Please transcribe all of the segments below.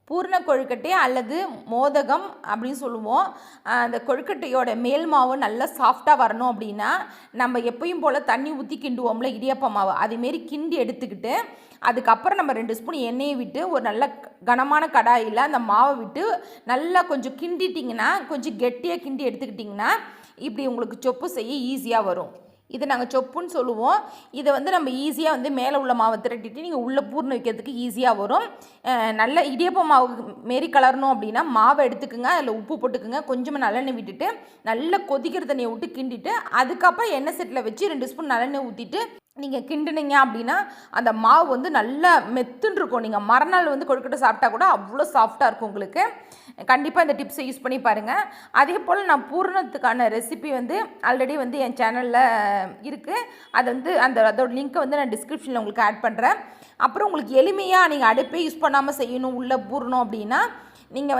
பூர்ண கொழுக்கட்டை அல்லது மோதகம் அப்படின்னு சொல்லுவோம். அந்த கொழுக்கட்டையோட மேல் மாவு நல்லா சாஃப்டாக வரணும் அப்படின்னா நம்ம எப்பயும் போல் தண்ணி ஊற்றி கிண்டுவோம்ல இடியாப்ப மாவு, அதேமாரி கிண்டி எடுத்துக்கிட்டு அதுக்கப்புறம் நம்ம 2 ஸ்பூன் எண்ணெயை விட்டு ஒரு நல்ல கனமான கடாயில் அந்த மாவை விட்டு நல்லா கொஞ்சம் கிண்டிட்டிங்கன்னா, கொஞ்சம் கெட்டியாக கிண்டி எடுத்துக்கிட்டிங்கன்னா இப்படி உங்களுக்கு சொப்பு செய்ய ஈஸியாக வரும். இதை நாங்கள் சொப்புன்னு சொல்லுவோம். இதை நம்ம ஈஸியாக மேலே உள்ள மாவை திரட்டிட்டு நீங்கள் உள்ளே பூர்ணம் வைக்கிறதுக்கு ஈஸியாக வரும். நல்ல இடியப்ப மாவு மாரி கலரணும் அப்படின்னா மாவை எடுத்துக்குங்க, அதில் உப்பு போட்டுக்குங்க, கொஞ்சமாக நல்லெண்ணெய் விட்டுட்டு நல்லா கொதிக்கிற தண்ணியை விட்டு கிண்டிட்டு அதுக்கப்புறம் எண்ணெய் செட்டில் வச்சு 2 ஸ்பூன் நல்லெண்ணெய் ஊற்றிட்டு நீங்கள் கிண்டுனீங்க அப்படின்னா அந்த மாவு நல்லா மெத்துன்னு இருக்கும். நீங்கள் மறுநாள் கொழுக்கட்டை சாப்பிட்டா கூட அவ்வளோ சாஃப்டாக இருக்கும் உங்களுக்கு. கண்டிப்பாக இந்த டிப்ஸை யூஸ் பண்ணி பாருங்கள். அதே போல் நான் பூரணத்துக்கான ரெசிபி ஆல்ரெடி என் சேனலில் இருக்குது. அது அதோட லிங்க்கை நான் டிஸ்கிரிப்ஷனில் உங்களுக்கு ஆட் பண்ணுறேன். அப்புறம் உங்களுக்கு எளிமையாக நீங்கள் அடுப்பே யூஸ் பண்ணாமல் செய்யணும் உள்ளே பூரணம் அப்படின்னா நீங்கள்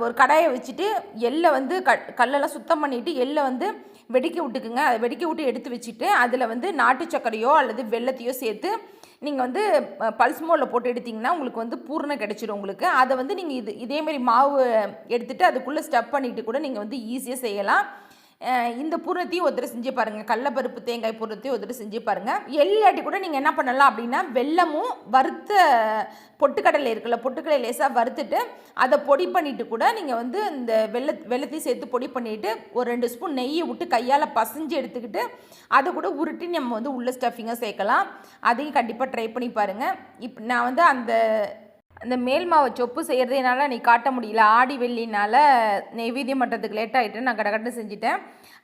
ஒரு கடாயை வச்சுட்டு எள்ளை கல்லெல்லாம் சுத்தம் பண்ணிவிட்டு எள்ளை வெடிக்க விட்டுக்குங்க. அதை வெடிக்க விட்டு எடுத்து வச்சுட்டு அதில் நாட்டு சர்க்கரையோ அல்லது வெல்லத்தையோ சேர்த்து நீங்கள் பல்ஸ் மோடில் போட்டு எடுத்திங்கன்னா உங்களுக்கு பூரணம் கிடச்சிடும் உங்களுக்கு. அதை நீங்கள் இதேமாரி மாவு எடுத்துகிட்டு அதுக்குள்ளே ஸ்டப் பண்ணிவிட்டு கூட நீங்கள் ஈஸியாக செய்யலாம். இந்த பூரணத்தையும் ஒரு தடவை செஞ்சு பாருங்கள். கடலப்பருப்பு தேங்காய் பூரணத்தையும் ஒரு தடவை செஞ்சு பாருங்கள். எல்லாட்டி கூட நீங்கள் என்ன பண்ணலாம் அப்படின்னா வெல்லமும் வறுத்த பொட்டுக்கடலை இருக்குல்ல, பொட்டுக்கடலை லேசாக வறுத்துட்டு அதை பொடி பண்ணிவிட்டு கூட நீங்கள் இந்த வெல்லத்தையும் சேர்த்து பொடி பண்ணிவிட்டு ஒரு 2 ஸ்பூன் நெய்யை விட்டு கையால் பசைஞ்சு எடுத்துக்கிட்டு அதை கூட உருட்டி நம்ம உள்ள ஸ்டஃபிங்காக சேர்க்கலாம். அதையும் கண்டிப்பாக ட்ரை பண்ணி பாருங்கள். இப்போ நான் அந்த மேல் மாவை சொப்பு செய்கிறதுனால நீ காட்ட முடியல, ஆடி வெள்ளினால் நெய்வேத்தியம் பண்ணுறதுக்கு லேட் ஆகிட்டு நான் கடகட்டு செஞ்சுட்டேன்.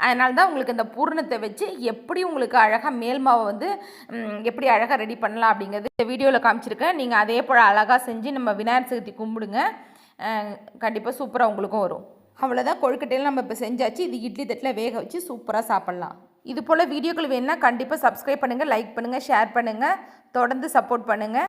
அதனால தான் உங்களுக்கு இந்த பூரணத்தை வச்சு எப்படி உங்களுக்கு அழகாக மேல் மாவை எப்படி அழகாக ரெடி பண்ணலாம் அப்படிங்கிறது இந்த வீடியோவில் காமிச்சிருக்கேன். நீங்கள் அதே போல் அழகாக செஞ்சு நம்ம விநாயகர் சதுர்த்தி கும்பிடுங்க. கண்டிப்பாக சூப்பராக உங்களுக்கும் வரும். அவ்வளோதான், கொழுக்கட்டையில் நம்ம இப்போ செஞ்சாச்சு. இது இட்லி தட்டில் வேக வச்சு சூப்பராக சாப்பிட்லாம். இது போல் வீடியோக்கள் வேணுன்னா கண்டிப்பாக சப்ஸ்கிரைப் பண்ணுங்கள், லைக் பண்ணுங்கள், ஷேர் பண்ணுங்கள், தொடர்ந்து சப்போர்ட் பண்ணுங்கள்.